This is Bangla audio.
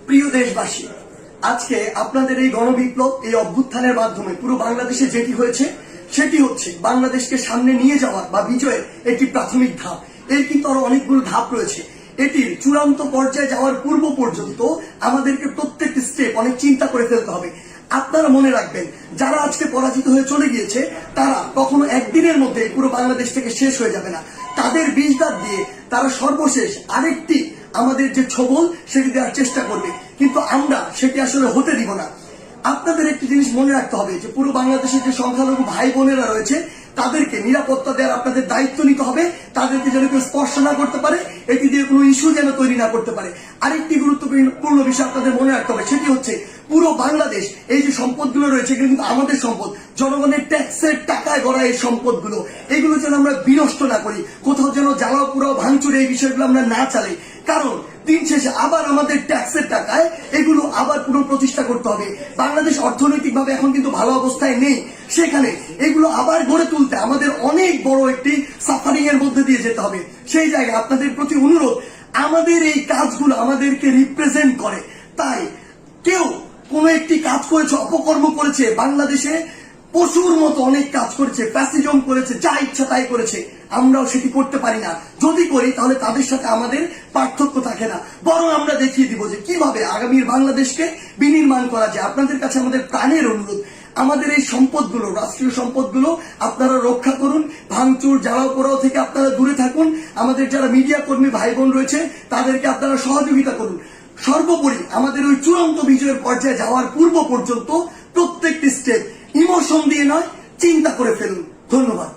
প্রিয় দেশবাসী, আজকে আপনাদের এই গণবিপ্লব, এই অভ্যুত্থানের মাধ্যমে পুরো বাংলাদেশে যেটি হয়েছে সেটি হচ্ছে বাংলাদেশকে সামনে নিয়ে যাওয়ার বা বিজয়ের একটি প্রাথমিক ধাপ। এর কিন্তু আরো অনেকগুলো ধাপ রয়েছে। এটির চূড়ান্ত পর্যায়ে যাওয়ার পূর্ব পর্যন্ত আমাদেরকে প্রত্যেকটি স্টেপ অনেক চিন্তা করে ফেলতে হবে। আপনারা মনে রাখবেন, যারা আজকে পরাজিত হয়ে চলে গিয়েছে তারা কখনো একদিনের মধ্যে পুরো বাংলাদেশ থেকে শেষ হয়ে যাবে না। তাদের বিষ দাঁত দিয়ে তারা সর্বশেষ আরেকটি আমাদের যে ছবল সেটি দেওয়ার চেষ্টা করবে, কিন্তু আমরা সেটি আসলে হতে দিব না। আপনাদের একটি জিনিস মনে রাখতে হবে যে পুরো বাংলাদেশের যে সংখ্যালঘু ভাই বোনেরা রয়েছে তাদেরকে নিরাপত্তা দেওয়ার আপনাদের দায়িত্ব নিতে হবে। তাদেরকে যেন কেউ স্পর্শ না করতে পারে, এটি দিয়ে কোনো ইস্যু যেন তৈরি না করতে পারে। আরেকটি গুরুত্বপূর্ণ বিষয় আপনাদের মনে রাখতে হবে, সেটি হচ্ছে পুরো বাংলাদেশ, এই যে সম্পদগুলো রয়েছে এগুলো কিন্তু আমাদের সম্পদ, জনগণের ট্যাক্সের টাকায় গড়া এই সম্পদগুলো, এগুলো যেন আমরা বিনষ্ট না করি, কোথাও যেন জ্বালাও পুরাও ভাঙচুর এই বিষয়গুলো আমরা না চালাই। কারণ দিন শেষে আবার আমাদের ট্যাক্সের টাকায় এগুলো আবার পুনঃপ্রতিষ্ঠা করতে হবে। বাংলাদেশ অর্থনৈতিকভাবে এখন কিন্তু ভালো অবস্থায় নেই, সেখানে এগুলো আবার গড়ে তুলতে আমাদের অনেক বড় একটি সাফারিং এর মধ্যে দিয়ে যেতে হবে। সেই জায়গায় আপনাদের প্রতি অনুরোধ, আমাদের এই কাজগুলো আমাদেরকে রিপ্রেজেন্ট করে। তাই কেউ কোন একটি কাজ করেছে, অপকর্ম করেছে, বাংলাদেশে পশুর মতো অনেক কাজ করেছে, ফ্যাসিজম করেছে, যা ইচ্ছা তাই করেছে, আমরাও সেটি করতে পারি না। যদি করি তাহলে তাদের সাথে আমাদের পার্থক্য থাকে না, বরং আমরা দেখিয়ে দিব যে কিভাবে আগামীর বাংলাদেশকে বিনির্মাণ করা যায়। আপনাদের কাছে আমাদের প্রাণের অনুরোধ, আমাদের এই সম্পদগুলো, রাষ্ট্রীয় সম্পদগুলো আপনারা রক্ষা করুন, ভাঙচুর জ্বালাও পোড়াও থেকে আপনারা দূরে থাকুন। আমাদের যারা মিডিয়া কর্মী ভাই বোন রয়েছে তাদেরকে আপনারা সহযোগিতা করুন। সর্বোপরি আমাদের ওই চূড়ান্ত বিজয়ের পর্যায়ে যাওয়ার পূর্ব পর্যন্ত প্রত্যেকটি স্টেপ ইমোশন দিয়ে নয়, চিন্তা করে ফেলুন। ধন্যবাদ।